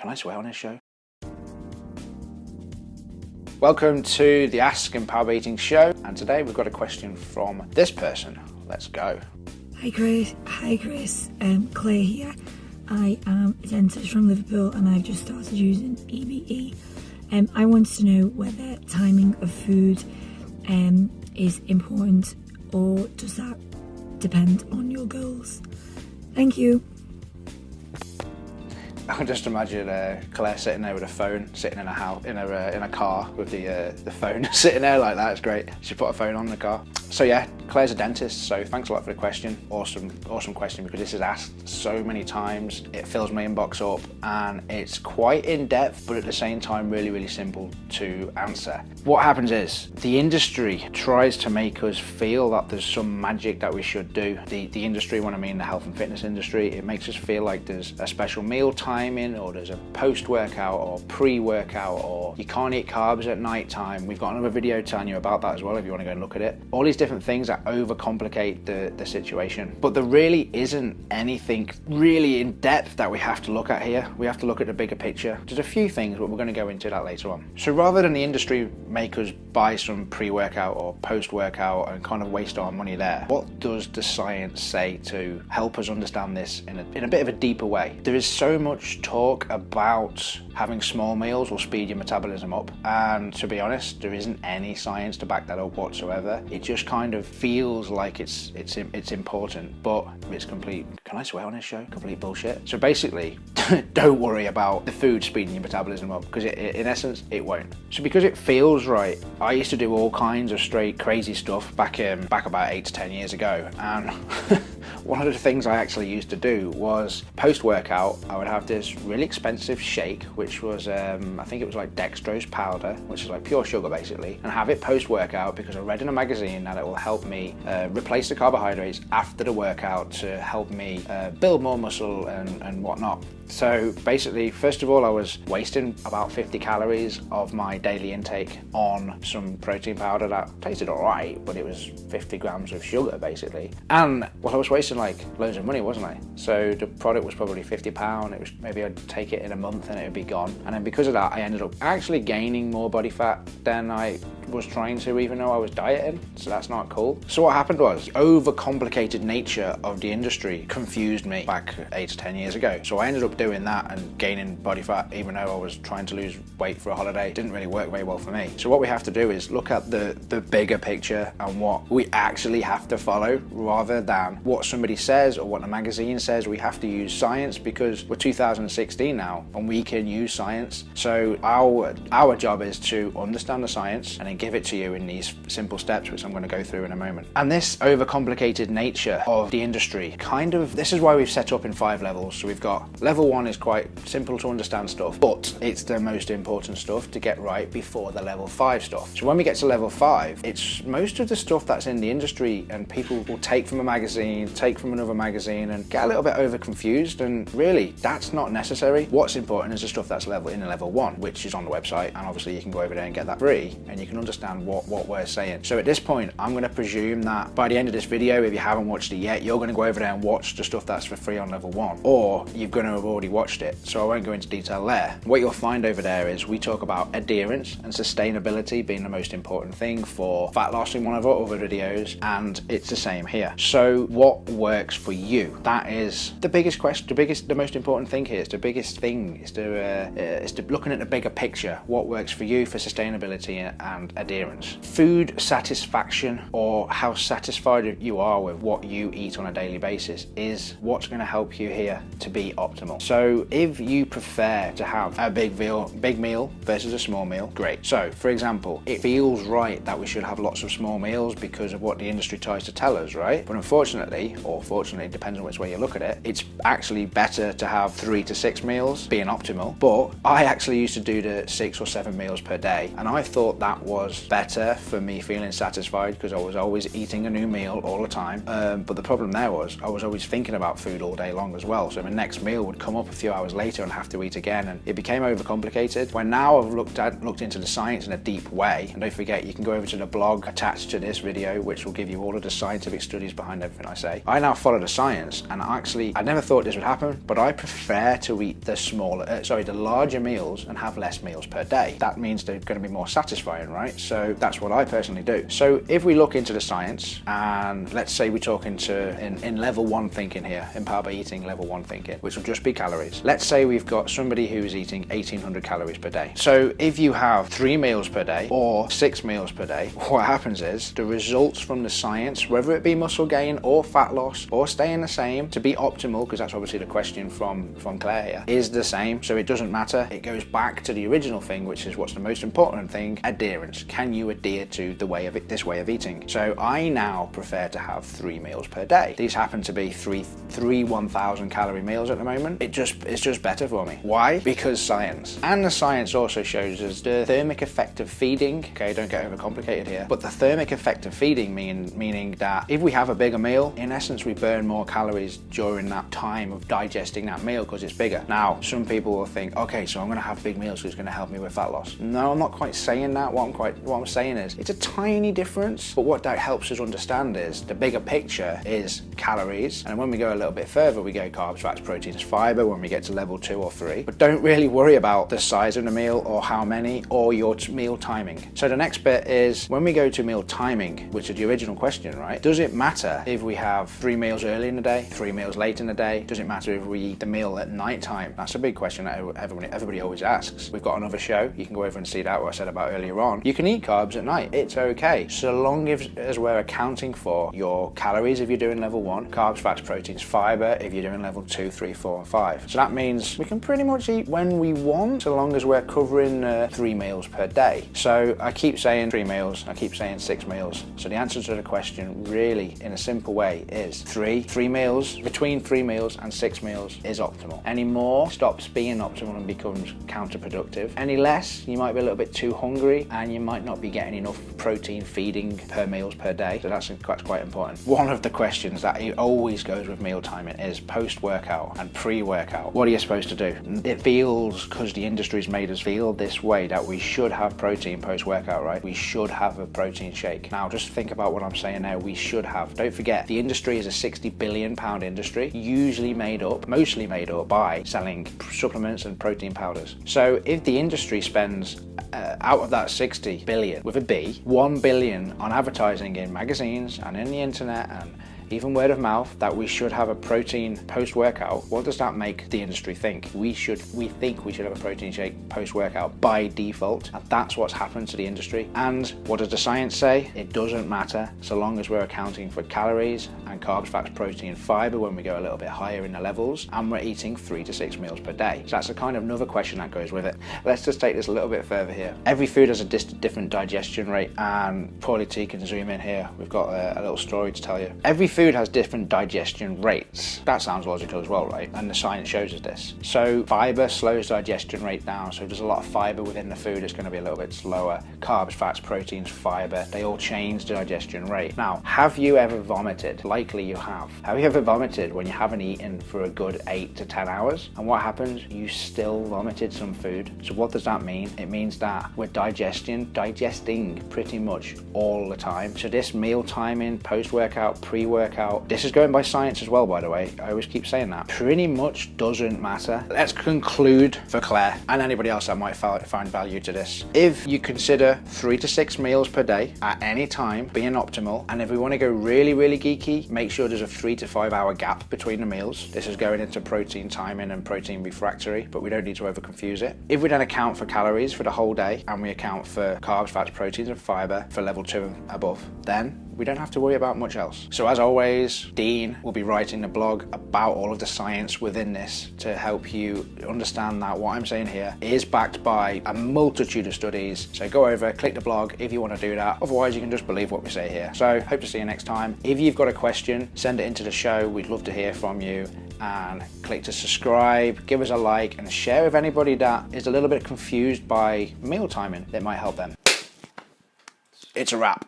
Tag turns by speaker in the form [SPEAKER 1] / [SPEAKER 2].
[SPEAKER 1] Can I swear on this show? Welcome to the Ask Empower Eating show, and today we've got a question from this person. Let's go.
[SPEAKER 2] Hi Chris, Claire here. I am a dentist from Liverpool and I've just started using EBE. I wanted to know whether timing of food is important, or does that depend on your goals? Thank you.
[SPEAKER 1] I can just imagine Claire sitting there with a phone, sitting in a house, in a car with the phone sitting there like that. It's great. She put a phone on the car. So yeah, Claire's a dentist, so thanks a lot for the question. Awesome question, because this is asked so many times. It fills my inbox up and it's quite in-depth, but at the same time really simple to answer. What happens is the industry tries to make us feel that there's some magic that we should do. The industry, when I mean the health and fitness industry, it makes us feel like there's a special meal timing, or there's a post-workout or pre-workout, or you can't eat carbs at night time. We've got another video telling you about that as well if you want to go and look at it. All these different things that overcomplicate the situation, but there really isn't anything really in depth that we have to look at here. We have to look at the bigger picture. There's a few things, but we're going to go into that later on. So rather than the industry make us buy some pre-workout or post-workout and kind of waste our money there, what does the science say to help us understand this in a bit of a deeper way? There is so much talk about having small meals will speed your metabolism up, and to be honest, there isn't any science to back that up whatsoever. It just kind of feels like it's important, but it's complete, can I swear on this show? Complete bullshit. So basically, don't worry about the food speeding your metabolism up, because in essence, it won't. So because it feels right, I used to do all kinds of straight crazy stuff back about 8 to 10 years ago, and one of the things I actually used to do was post-workout, I would have this really expensive shake, which was, I think it was like dextrose powder, which is like pure sugar basically, and have it post-workout because I read in a magazine that it will help me replace the carbohydrates after the workout to help me build more muscle and whatnot. So basically, first of all, I was wasting about 50 calories of my daily intake on some protein powder that tasted all right, but it was 50 grams of sugar basically. And well, I was wasting like loads of money, wasn't I? So the product was probably £50. It was maybe I'd take it in a month and it would be gone. And then because of that, I ended up actually gaining more body fat than I was trying to, even though I was dieting. So that's not cool. So what happened was, the overcomplicated nature of the industry confused me back 8 to 10 years ago. So I ended up doing that and gaining body fat, even though I was trying to lose weight for a holiday. It didn't really work very well for me. So what we have to do is look at the bigger picture and what we actually have to follow, rather than what somebody says or what the magazine says. We have to use science, because we're 2016 now and we can use science. So our job is to understand the science and then give it to you in these simple steps, which I'm going to go through in a moment. And this overcomplicated nature of the industry, this is why we've set up in 5 levels. So we've got level 1 is quite simple to understand stuff, but it's the most important stuff to get right before the level 5 stuff. So when we get to level 5, it's most of the stuff that's in the industry and people will take from a magazine, take from another magazine, and get a little bit over confused, and really that's not necessary. What's important is the stuff that's in level 1, which is on the website, and obviously you can go over there and get that free and you can understand what we're saying. So at this point, I'm going to presume that by the end of this video, if you haven't watched it yet, you're going to go over there and watch the stuff that's for free on level 1, or you're going to have already watched it, so I won't go into detail there. What you'll find over there is we talk about adherence and sustainability being the most important thing for fat loss in one of our other videos, and it's the same here. So what works for you? That is the biggest question, the most important thing here. Is the biggest thing is to looking at the bigger picture. What works for you for sustainability and adherence? Food satisfaction, or how satisfied you are with what you eat on a daily basis, is what's going to help you here to be optimal. So if you prefer to have a big meal versus a small meal, great. So for example, it feels right that we should have lots of small meals because of what the industry tries to tell us, right? But unfortunately, or fortunately, it depends on which way you look at it, it's actually better to have 3 to 6 meals being optimal. But I actually used to do the 6 or 7 meals per day, and I thought that was better for me feeling satisfied, because I was always eating a new meal all the time. But the problem there was I was always thinking about food all day long as well. So my next meal would come come up a few hours later and have to eat again, and it became overcomplicated. When now I've looked into the science in a deep way, and don't forget, you can go over to the blog attached to this video, which will give you all of the scientific studies behind everything I say. I now follow the science, and actually, I never thought this would happen, but I prefer to eat the larger meals and have less meals per day. That means they're going to be more satisfying, right? So that's what I personally do. So if we look into the science, and let's say we're talking in level 1 thinking here, Empowered by Eating level 1 thinking, which will just be calories. Let's say we've got somebody who's eating 1800 calories per day. So if you have 3 meals per day or 6 meals per day, what happens is the results from the science, whether it be muscle gain or fat loss or staying the same to be optimal, because that's obviously the question from Claire here, is the same. So it doesn't matter. It goes back to the original thing, which is what's the most important thing: adherence. Can you adhere to this way of eating? So I now prefer to have 3 meals per day. These happen to be three 1,000 calorie meals at the moment. It's just better for me. Why? Because science. And the science also shows us the thermic effect of feeding. Okay, don't get overcomplicated here. But the thermic effect of feeding meaning that if we have a bigger meal, in essence, we burn more calories during that time of digesting that meal because it's bigger. Now, some people will think, okay, so I'm going to have big meals because it's going to help me with fat loss. No, I'm not quite saying that. What I'm saying is it's a tiny difference, but what that helps us understand is the bigger picture is calories, and when we go a little bit further, we go carbs, fats, proteins, fiber when we get to level 2 or 3. But don't really worry about the size of the meal or how many or your meal timing. So the next bit is when we go to meal timing, which is the original question, right? Does it matter if we have 3 meals early in the day, 3 meals late in the day? Does it matter if we eat the meal at night time? That's a big question that everybody always asks. We've got another show. You can go over and see that, what I said about earlier on. You can eat carbs at night. It's okay. So long as we're accounting for your calories if you're doing level 1, carbs, fats, proteins, fiber if you're doing level 2, 3, 4, and 5. So that means we can pretty much eat when we want, so long as we're covering 3 meals per day. So I keep saying 3 meals, I keep saying 6 meals. So the answer to the question really, in a simple way, is 3 meals. Between 3 meals and 6 meals is optimal. Any more stops being optimal and becomes counterproductive. Any less, you might be a little bit too hungry and you might not be getting enough protein feeding per meals per day. So that's quite important. One of the questions that always goes with meal timing is post-workout and pre-workout. What are you supposed to do? It feels, because the industry's made us feel this way, that we should have protein post-workout, right? We should have a protein shake. Now, just think about what I'm saying now. We should have. Don't forget, the industry is a £60 billion industry, mostly made up by selling supplements and protein powders. So if the industry spends out of that 60 billion with a B, 1 billion on advertising in magazines and in the internet and even word of mouth that we should have a protein post-workout, what does that make the industry think? We think we should have a protein shake post-workout by default, and that's what's happened to the industry. And what does the science say? It doesn't matter so long as we're accounting for calories and carbs, fats, protein, fiber when we go a little bit higher in the levels, and we're eating 3 to 6 meals per day. So that's a kind of another question that goes with it. Let's just take this a little bit further here. Every food has a different digestion rate, and Paulie T can zoom in here. We've got a little story to tell you. Every food has different digestion rates. That sounds logical as well, right? And the science shows us this. So fiber slows digestion rate down. So if there's a lot of fiber within the food, it's going to be a little bit slower. Carbs, fats, proteins, fiber, they all change the digestion rate. Now, have you ever vomited? Likely you have. Have you ever vomited when you haven't eaten for a good 8 to 10 hours? And what happens? You still vomited some food. So what does that mean? It means that we're digesting pretty much all the time. So this meal timing, post-workout, pre-workout, this is going by science as well, by the way. I always keep saying that. Pretty much doesn't matter. Let's conclude for Claire and anybody else that might find value to this. If you consider 3 to 6 meals per day at any time being optimal, and if we want to go really, really geeky, make sure there's a 3 to 5 hour gap between the meals. This is going into protein timing and protein refractory, but we don't need to over confuse it. If we then account for calories for the whole day, and we account for carbs, fats, proteins, and fiber for level 2 and above, then we don't have to worry about much else. So as always, Dean will be writing a blog about all of the science within this to help you understand that what I'm saying here is backed by a multitude of studies. So go over, click the blog if you want to do that. Otherwise, you can just believe what we say here. So hope to see you next time. If you've got a question, send it into the show. We'd love to hear from you. And click to subscribe, give us a like, and share with anybody that is a little bit confused by meal timing. It might help them. It's a wrap.